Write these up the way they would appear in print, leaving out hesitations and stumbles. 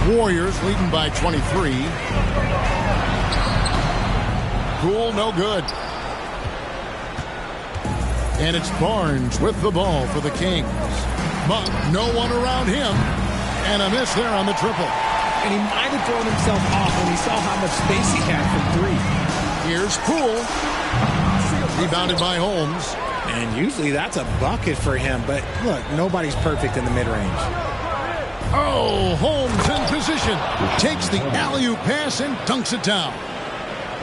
Warriors leading by 23. Cool, no good. And it's Barnes with the ball for the Kings. Monk, no one around him. And a miss there on the triple. And he might have thrown himself off when he saw how much space he had from three. Here's Poole. Rebounded by Holmes. And usually that's a bucket for him. But look, nobody's perfect in the mid-range. Oh, Holmes in position. Takes the alley-oop pass and dunks it down.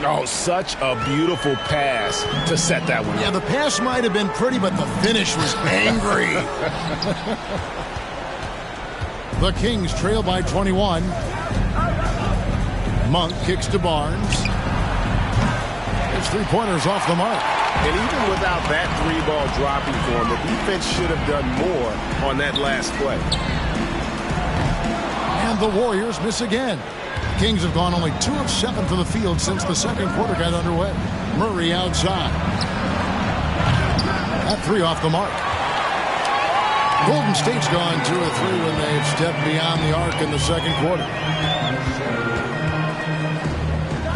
Oh, such a beautiful pass to set that one. Yeah, the pass might have been pretty, but the finish was angry. The Kings trail by 21. Monk kicks to Barnes. His three-pointers off the mark. And even without that three-ball dropping for him, the defense should have done more on that last play. And the Warriors miss again. Kings have gone only 2 of 7 from the field since the second quarter got underway. Murray outside. That three off the mark. Golden State's gone 2 of 3 when they've stepped beyond the arc in the second quarter.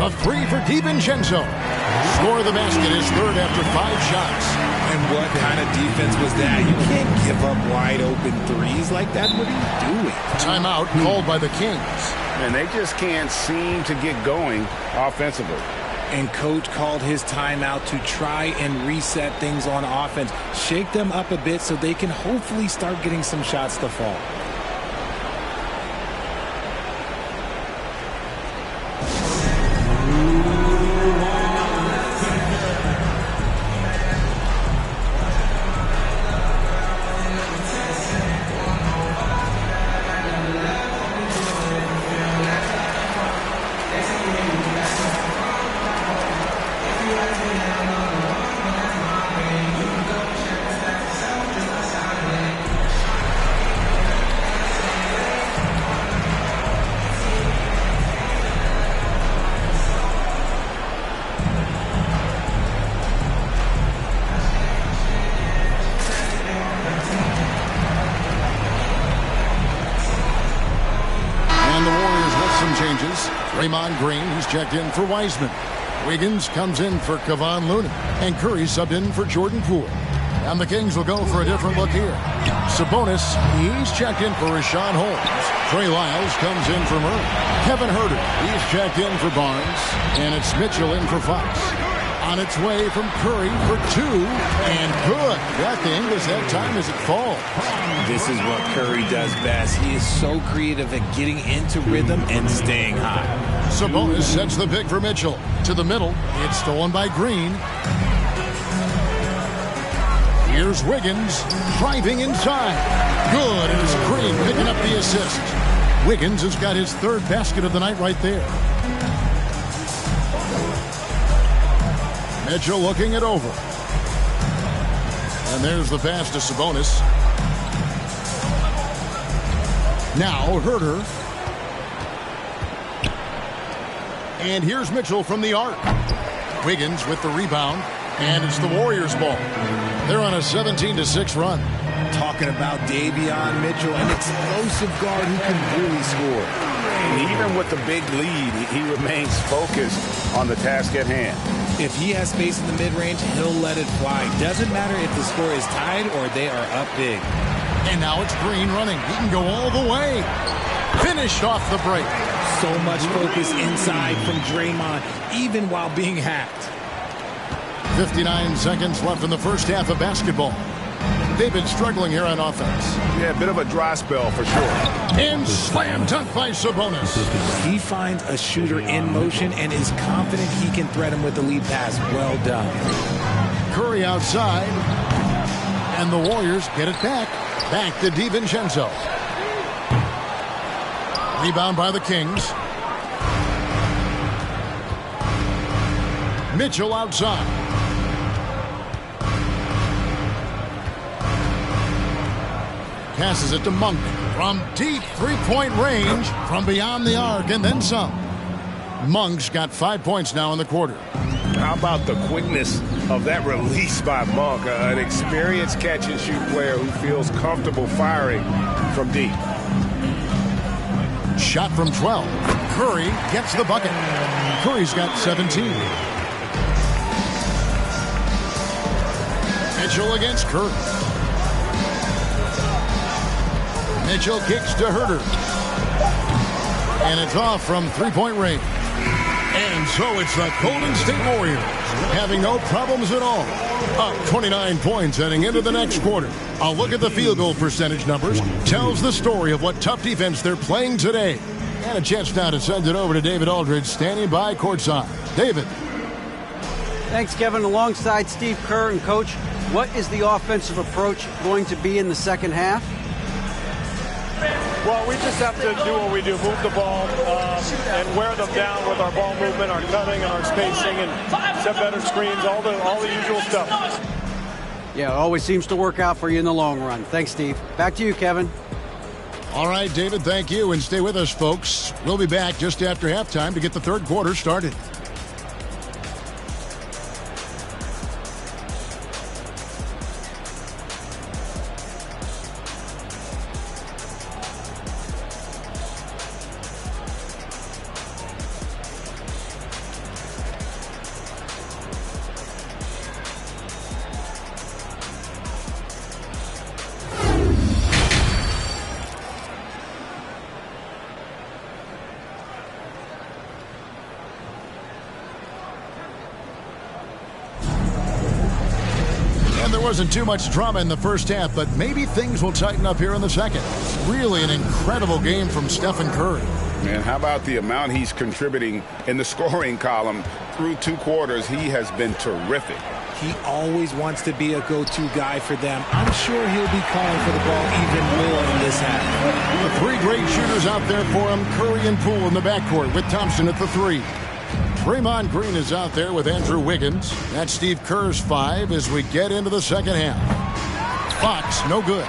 The three for DiVincenzo. Score the basket, his third after 5 shots. And what kind of defense was that? You can't give up wide open threes like that. What are you doing? Timeout called by the Kings. And they just can't seem to get going offensively. And coach called his timeout to try and reset things on offense. Shake them up a bit so they can hopefully start getting some shots to fall. Draymond Green, he's checked in for Wiseman. Wiggins comes in for Kevon Looney. And Curry subbed in for Jordan Poole. And the Kings will go for a different look here. Sabonis, he's checked in for Rashawn Holmes. Trey Lyles comes in for Murray. Kevin Huerter, he's checked in for Barnes. And it's Mitchell in for Fox. On its way from Curry for 2. And good. Got the English that time as it falls. This is what Curry does best. He is so creative at getting into rhythm and staying high. Sabonis sets the pick for Mitchell. To the middle. It's stolen by Green. Here's Wiggins driving inside. Good. And it's Green picking up the assist. Wiggins has got his third basket of the night right there. Mitchell looking it over. And there's the pass to Sabonis. Now Huerter. And here's Mitchell from the arc. Wiggins with the rebound. And it's the Warriors' ball. They're on a 17-6 run. Talking about Davion Mitchell, an explosive guard who can really score. And even with the big lead, he remains focused on the task at hand. If he has space in the mid-range, he'll let it fly. Doesn't matter if the score is tied or they are up big. And now it's Green running. He can go all the way. Finished off the break. So much focus inside from Draymond, even while being hacked. 59 seconds left in the first half of basketball. They've been struggling here on offense. Yeah, a bit of a dry spell for sure. And slam dunk by Sabonis. He finds a shooter in motion and is confident he can thread him with the lead pass. Well done. Curry outside. And the Warriors get it back. Back to DiVincenzo. Rebound by the Kings. Mitchell outside. Passes it to Monk from deep three-point range, from beyond the arc, and then some. Monk's got 5 points now in the quarter. How about the quickness of that release by Monk, an experienced catch-and-shoot player who feels comfortable firing from deep. shot from 12. Curry gets the bucket. Curry's got 17. Mitchell against Curry. Mitchell kicks to Herter. And it's off from three-point range. And so it's the Golden State Warriors having no problems at all. Up 29 points heading into the next quarter. A look at the field goal percentage numbers tells the story of what tough defense they're playing today. And a chance now to send it over to David Aldridge standing by courtside. David. Thanks, Kevin. Alongside Steve Kerr and Coach, what is the offensive approach going to be in the second half? Well, we just have to do what we do, move the ball and wear them down with our ball movement, our cutting, and our spacing, and set better screens, all the usual stuff. Yeah, it always seems to work out for you in the long run. Thanks, Steve. Back to you, Kevin. All right, David, thank you, and stay with us, folks. We'll be back just after halftime to get the third quarter started. Wasn't too much drama in the first half, but maybe things will tighten up here in the second. Really an incredible game from Stephen Curry. Man, how about the amount he's contributing in the scoring column through two quarters? He has been terrific. He always wants to be a go-to guy for them. I'm sure he'll be calling for the ball even more in this half. The three great shooters out there for him, Curry and Poole in the backcourt with Thompson at the three. Draymond Green is out there with Andrew Wiggins. That's Steve Kerr's 5 as we get into the second half. Fox, no good.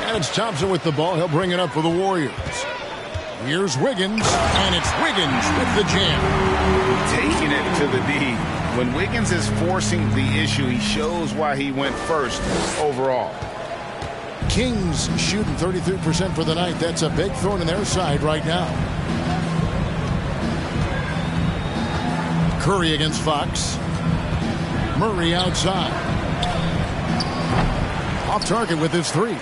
And it's Thompson with the ball. He'll bring it up for the Warriors. Here's Wiggins, and it's Wiggins with the jam. Taking it to the D. When Wiggins is forcing the issue, he shows why he went first overall. Kings shooting 33% for the night. That's a big thorn in their side right now. Curry against Fox. Murray outside. Off target with his 3.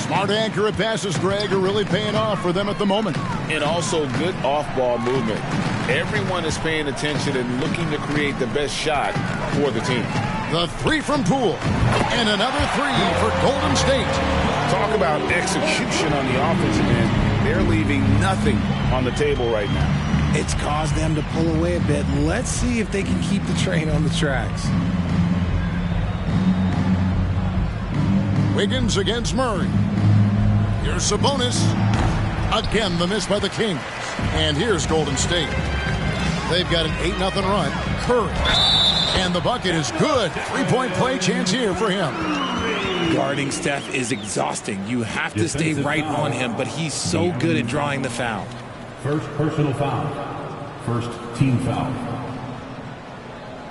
Smart accurate passes, Greg, are really paying off for them at the moment. And also good off-ball movement. Everyone is paying attention and looking to create the best shot for the team. The 3 from Poole. And another 3 for Golden State. Talk about execution on the offensive end. They're leaving nothing on the table right now. It's caused them to pull away a bit. Let's see if they can keep the train on the tracks. Wiggins against Murray. Here's Sabonis. Again, the miss by the Kings. And here's Golden State. They've got an 8-0 run. Curry. And the bucket is good. 3-point play chance here for him. Guarding Steph is exhausting. You have to stay right on him, but he's so good at drawing the foul. First personal foul. First team foul.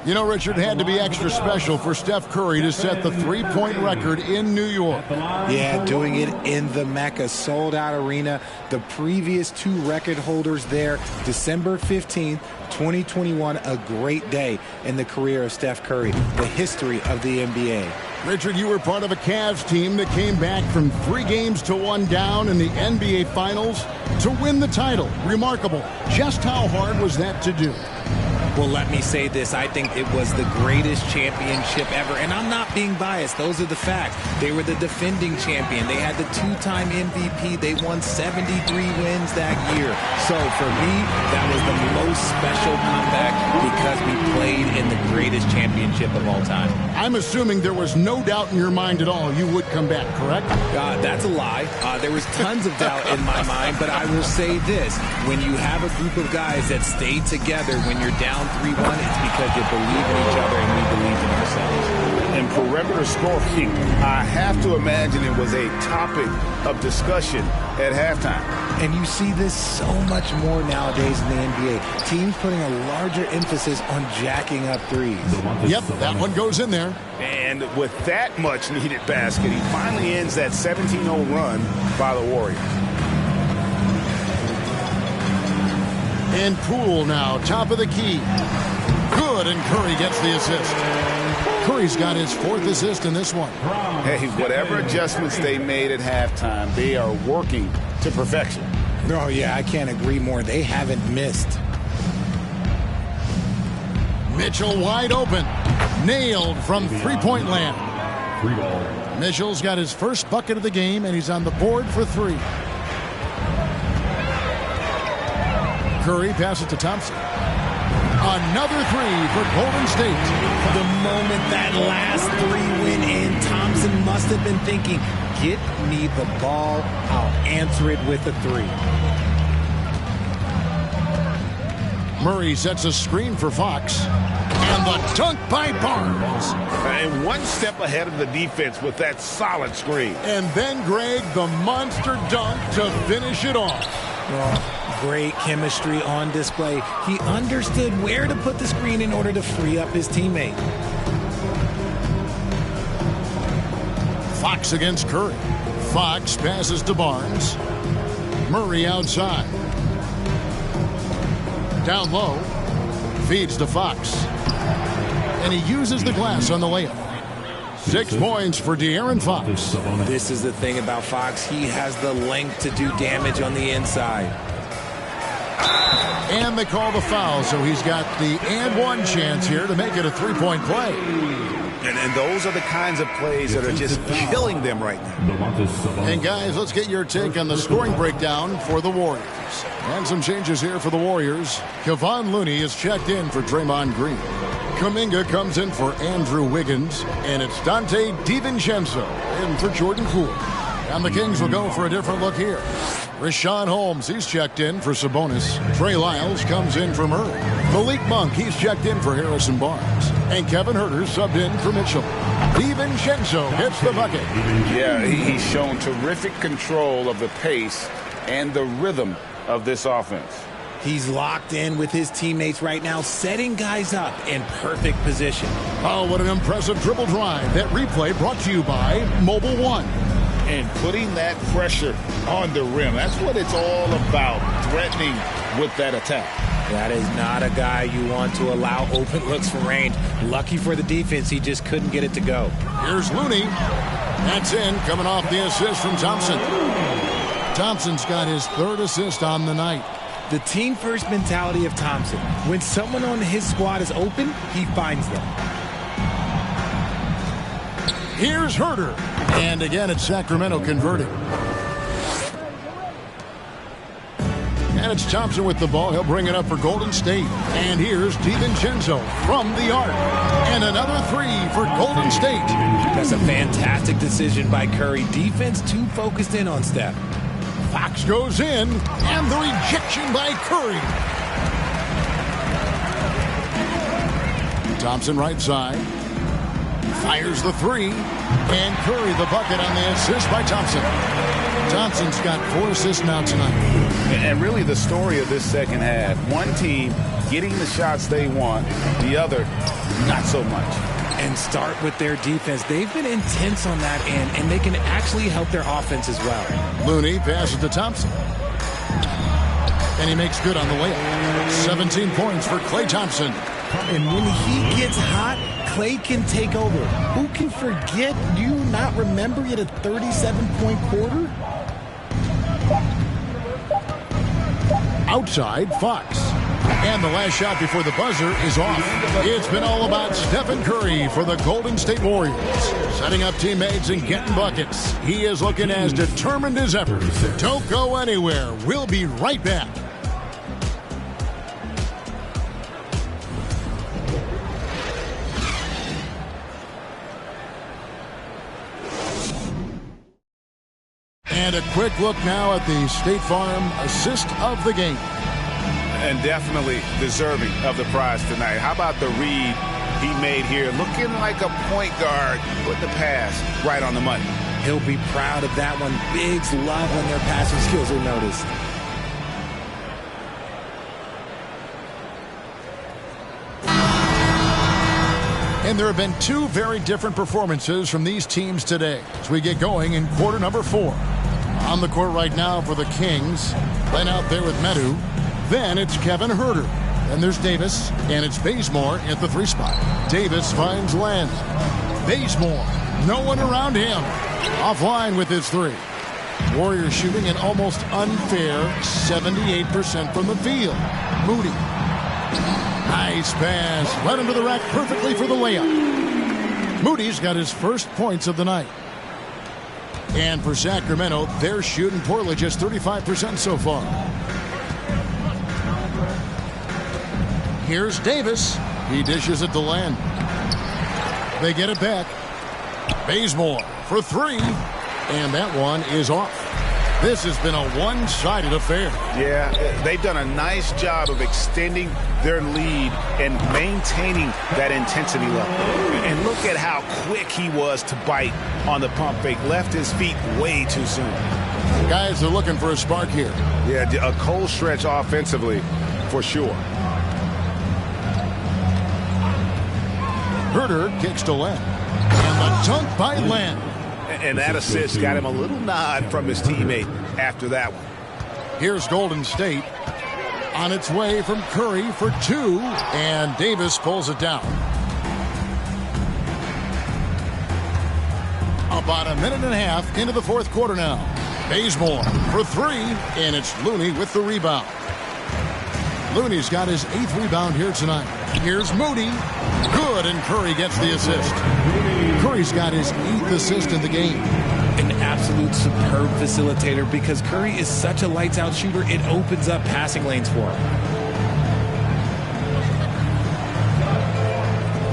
You know, Richard, had to be extra special for Steph Curry to set the three-point record in New York. Yeah, doing it in the Mecca, sold-out arena. The previous 2 record holders there, December 15th, 2021, a great day in the career of Steph Curry, the history of the NBA. Richard, you were part of a Cavs team that came back from 3 games to 1 down in the NBA Finals to win the title. Remarkable. Just how hard was that to do? Well, let me say this. I think it was the greatest championship ever. And I'm not being biased. Those are the facts. They were the defending champion. They had the 2-time MVP. They won 73 wins that year. So for me, that was the most special comeback because we played in the greatest championship of all time. I'm assuming there was no doubt in your mind at all you would come back, correct? That's a lie. There was tons of doubt in my mind, but I will say this. When you have a group of guys that stay together when you're down 3-1, it's because you believe in each other and we believe in ourselves. And perimeter scoring, I have to imagine it was a topic of discussion at halftime. And you see this so much more nowadays in the NBA. Teams putting a larger emphasis on jacking up threes. Yep, that one goes in there. And with that much needed basket, he finally ends that 17-0 run by the Warriors. And Poole now, top of the key. Good, and Curry gets the assist. Curry's got his 4th assist in this one. Hey, whatever adjustments they made at halftime, they are working to perfection. Oh, yeah, I can't agree more. They haven't missed. Mitchell wide open. Nailed from three-point land. 3 ball. Mitchell's got his first bucket of the game, and he's on the board for 3. Curry passes to Thompson. Another 3 for Golden State. The moment that last 3 went in, Thompson must have been thinking, get me the ball, I'll answer it with a 3. Murray sets a screen for Fox. And the dunk by Barnes. And one step ahead of the defense with that solid screen. And then, Greg, the monster dunk to finish it off. Well, great chemistry on display. He understood where to put the screen in order to free up his teammate. Fox against Curry. Fox passes to Barnes. Murray outside. Down low. Feeds to Fox. And he uses the glass on the layup. 6 points for De'Aaron Fox. This is the thing about Fox. He has the length to do damage on the inside. And they call the foul, so he's got the and one chance here to make it a 3-point play. And those are the kinds of plays that are just killing them right now. And guys, let's get your take on the scoring breakdown for the Warriors. And some changes here for the Warriors. Kevon Looney is checked in for Draymond Green. Kuminga comes in for Andrew Wiggins. And it's Dante DiVincenzo in for Jordan Poole. And the Kings will go for a different look here. Rashawn Holmes, he's checked in for Sabonis. Trey Lyles comes in for Murray. Malik Monk, he's checked in for Harrison Barnes. And Kevin Huerter subbed in for Mitchell. DiVincenzo hits the bucket. Yeah, he's shown terrific control of the pace and the rhythm of this offense. He's locked in with his teammates right now, setting guys up in perfect position. Oh, what an impressive dribble drive. That replay brought to you by Mobile One. And putting that pressure on the rim. That's what it's all about, threatening with that attack. That is not a guy you want to allow open looks from range. Lucky for the defense, he just couldn't get it to go. Here's Looney. That's in, coming off the assist from Thompson. Thompson's got his 3rd assist on the night. The team-first mentality of Thompson. When someone on his squad is open, he finds them. Here's Huerter. And again, it's Sacramento converting. And it's Thompson with the ball. He'll bring it up for Golden State. And here's DiVincenzo from the arc. And another 3 for Golden State. That's a fantastic decision by Curry. Defense too focused in on Steph. Fox goes in. And the rejection by Curry. Thompson right side. Fires the 3. And Curry the bucket on the assist by Thompson. Thompson's got 4 assists now tonight. And really the story of this second half, one team getting the shots they want, the other not so much. And start with their defense. They've been intense on that end, and they can actually help their offense as well. Looney passes to Thompson. And he makes good on the layup. 17 points for Klay Thompson. And when he gets hot, Klay can take over. Who can forget? Do you not remember he had a 37-point quarter? Outside, Fox. And the last shot before the buzzer is off. It's been all about Stephen Curry for the Golden State Warriors. Setting up teammates and getting buckets. He is looking as determined as ever. Don't go anywhere. We'll be right back. And a quick look now at the State Farm assist of the game. And definitely deserving of the prize tonight. How about the read he made here? Looking like a point guard with the pass right on the money. He'll be proud of that one. Bigs love when their passing skills are noticed. And there have been 2 very different performances from these teams today as we get going in quarter number 4. On the court right now for the Kings. Then out there with Medu. Then it's Kevin Huerter. Then there's Davis, and it's Bazemore at the 3 spot. Davis finds Len. Bazemore, no one around him. Offline with his 3. Warriors shooting an almost unfair 78% from the field. Moody. Nice pass. Led him to the rack perfectly for the layup. Moody's got his first points of the night. And for Sacramento, they're shooting poorly, just 35% so far. Here's Davis. He dishes it to Len. They get it back. Bazemore for 3. And that one is off. This has been a one-sided affair. Yeah, they've done a nice job of extending their lead and maintaining that intensity level. And look at how quick he was to bite on the pump fake. Left his feet way too soon. Guys are looking for a spark here. Yeah, a cold stretch offensively for sure. Huerter kicks to Len. And the dunk by Len. And that assist got him a little nod from his teammate after that one. Here's Golden State on its way from Curry for 2. And Davis pulls it down. About a minute and a half into the 4th quarter now. Bazemore for 3. And it's Looney with the rebound. Looney's got his 8th rebound here tonight. Here's Moody. Good, and Curry gets the assist. Curry's got his 8th assist in the game. An absolute superb facilitator because Curry is such a lights-out shooter. It opens up passing lanes for him.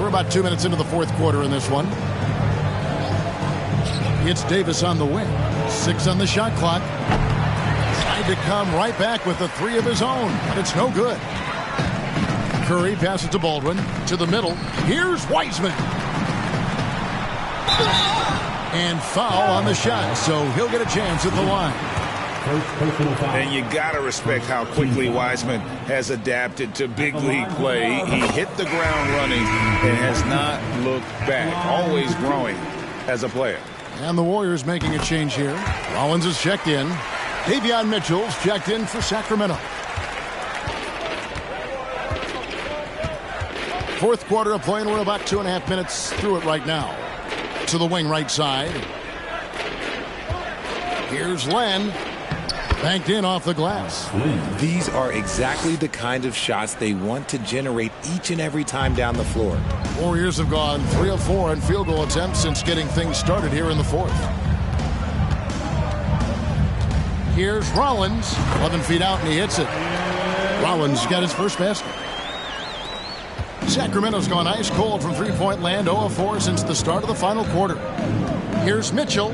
We're about 2 minutes into the 4th quarter in this one. It's Davis on the wing. 6 on the shot clock. Tried to come right back with a 3 of his own, but it's no good. Curry passes to Baldwin, to the middle. Here's Wiseman. And foul on the shot, so he'll get a chance at the line. And you got to respect how quickly Wiseman has adapted to big league play. He hit the ground running and has not looked back, always growing as a player. And the Warriors making a change here. Rollins is checked in. Davion Mitchell's checked in for Sacramento. 4th quarter of play, and we're about 2.5 minutes through it right now. To the wing right side. Here's Len. Banked in off the glass. These are exactly the kind of shots they want to generate each and every time down the floor. Warriors have gone 3 of 4 in field goal attempts since getting things started here in the 4th. Here's Rollins. 11 feet out, and he hits it. Rollins got his first basket. Sacramento's gone ice cold from 3-point land, 0 of 4 since the start of the final quarter. Here's Mitchell.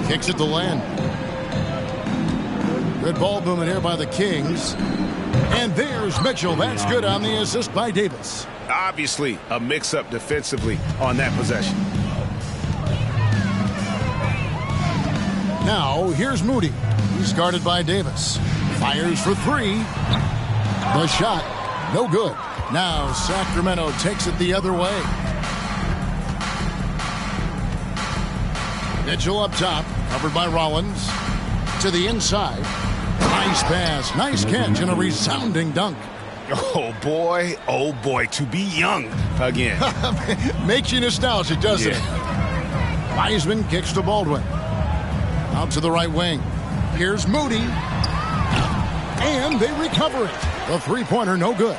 Kicks it to Len. Good ball movement here by the Kings. And there's Mitchell. That's good on the assist by Davis. Obviously, a mix-up defensively on that possession. Now, here's Moody. He's guarded by Davis. Fires for 3. The shot, no good. Now Sacramento takes it the other way. Mitchell up top, covered by Rollins. To the inside. Nice pass, nice catch, and a resounding dunk. Oh boy, to be young again. Makes you nostalgic, doesn't it? Wiseman kicks to Baldwin. Out to the right wing. Here's Moody. And they recover it. The 3-pointer, no good.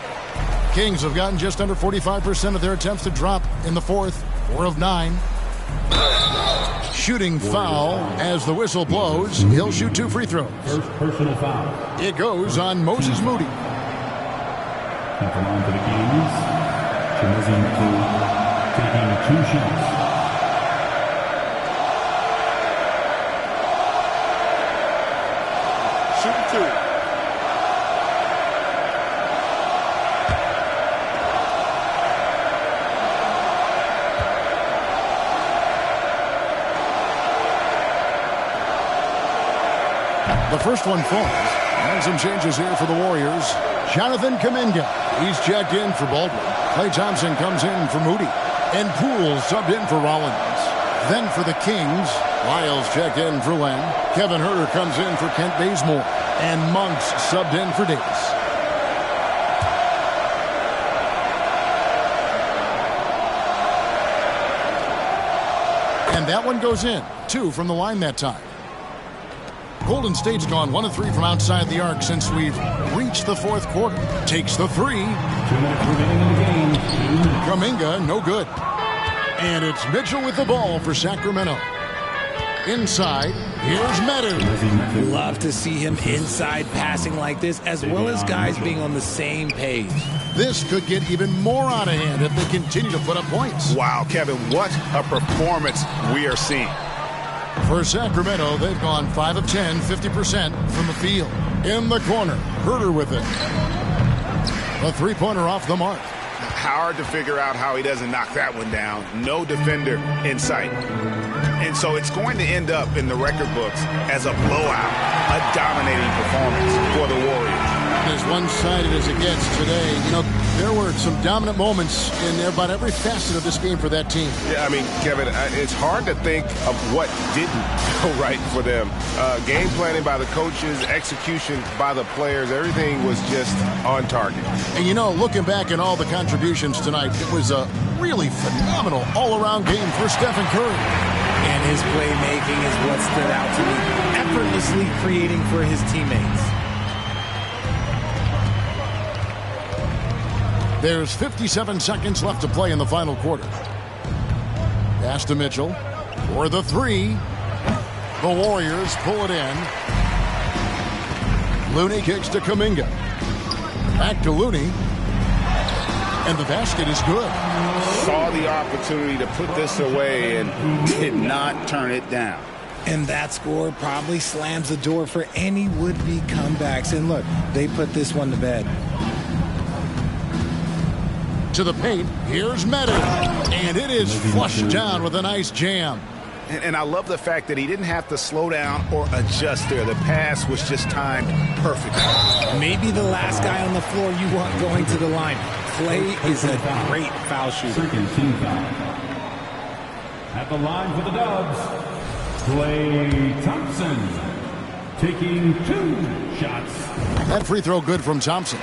Kings have gotten just under 45% of their attempts to drop in the 4th. 4 of 9. Shooting foul as the whistle blows. He'll shoot 2 free throws. First personal foul. It goes on Moses Moody. People on to the Kings. Choosing to taking 2 shots. Shoot 2. The first one falls. And some changes here for the Warriors. Jonathan Kuminga. He's checked in for Baldwin. Klay Thompson comes in for Moody. And Poole subbed in for Rollins. Then for the Kings, Lyles checked in for Len. Kevin Huerter comes in for Kent Bazemore. And Monks subbed in for Davis. And that one goes in. 2 from the line that time. Golden State's gone 1 of 3 from outside the arc since we've reached the fourth quarter. Takes the 3. 2 minutes remaining in the game. Kuminga, no good. And it's Mitchell with the ball for Sacramento. Inside, here's Meadows. Love to see him inside passing like this, as well as guys being on the same page. This could get even more out of hand if they continue to put up points. Wow, Kevin, what a performance we are seeing. For Sacramento, they've gone 5 of 10, 50% from the field. In the corner, Herter with it. A three-pointer off the mark. Hard to figure out how he doesn't knock that one down. No defender in sight. And so it's going to end up in the record books as a blowout, a dominating performance for the Warriors. As one-sided as it gets today, you know, there were some dominant moments in about every facet of this game for that team. Yeah, I mean, Kevin, it's hard to think of what didn't go right for them. Game planning by the coaches, execution by the players, everything was just on target. And, you know, looking back at all the contributions tonight, it was a really phenomenal all-around game for Stephen Curry. And his playmaking is what stood out to me, effortlessly creating for his teammates. There's 57 seconds left to play in the final quarter. Pass to Mitchell for the 3. The Warriors pull it in. Looney kicks to Kuminga. Back to Looney. And the basket is good. Saw the opportunity to put this away and did not turn it down. And that score probably slams the door for any would-be comebacks. And look, they put this one to bed. To the paint, here's Meadows. And it is flushed down with a nice jam. And I love the fact that he didn't have to slow down or adjust there. The pass was just timed perfectly. Maybe the last guy on the floor you want going to the line. Clay is a great foul shooter. Second team foul. At the line for the Dubs, Klay Thompson taking 2 shots. That free throw good from Thompson.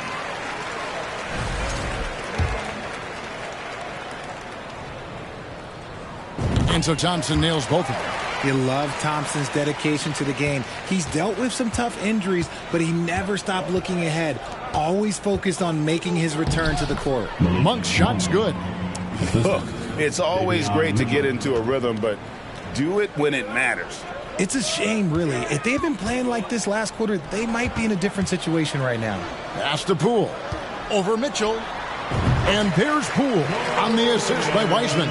And so Thompson nails both of them. You love Thompson's dedication to the game. He's dealt with some tough injuries, but he never stopped looking ahead. Always focused on making his return to the court. Monk's shot's good. Look, it's always great to get into a rhythm, but do it when it matters. It's a shame, really. If they had been playing like this last quarter, they might be in a different situation right now. Pass to Poole. Over Mitchell. And there's Poole on the assist by Wiseman.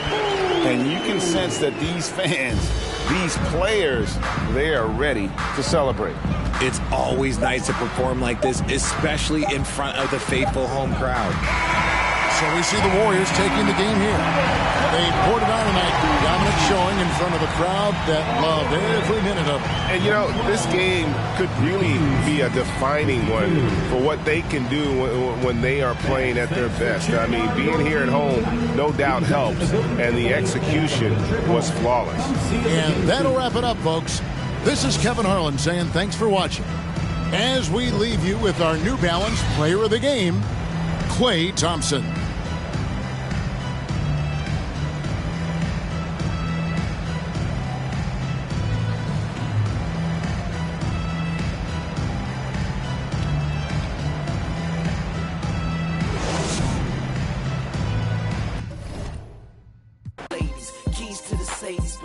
And you can sense that these fans, these players, they are ready to celebrate. It's always nice to perform like this, especially in front of the faithful home crowd. So we see the Warriors taking the game here. They poured it on tonight. Dominant showing in front of a crowd that loved every minute of it. And, you know, this game could really be a defining one for what they can do when they are playing at their best. I mean, being here at home, no doubt helps, and the execution was flawless. And that'll wrap it up, folks. This is Kevin Harlan saying thanks for watching. As we leave you with our New Balance Player of the Game, Klay Thompson. Keys to the Sadie's,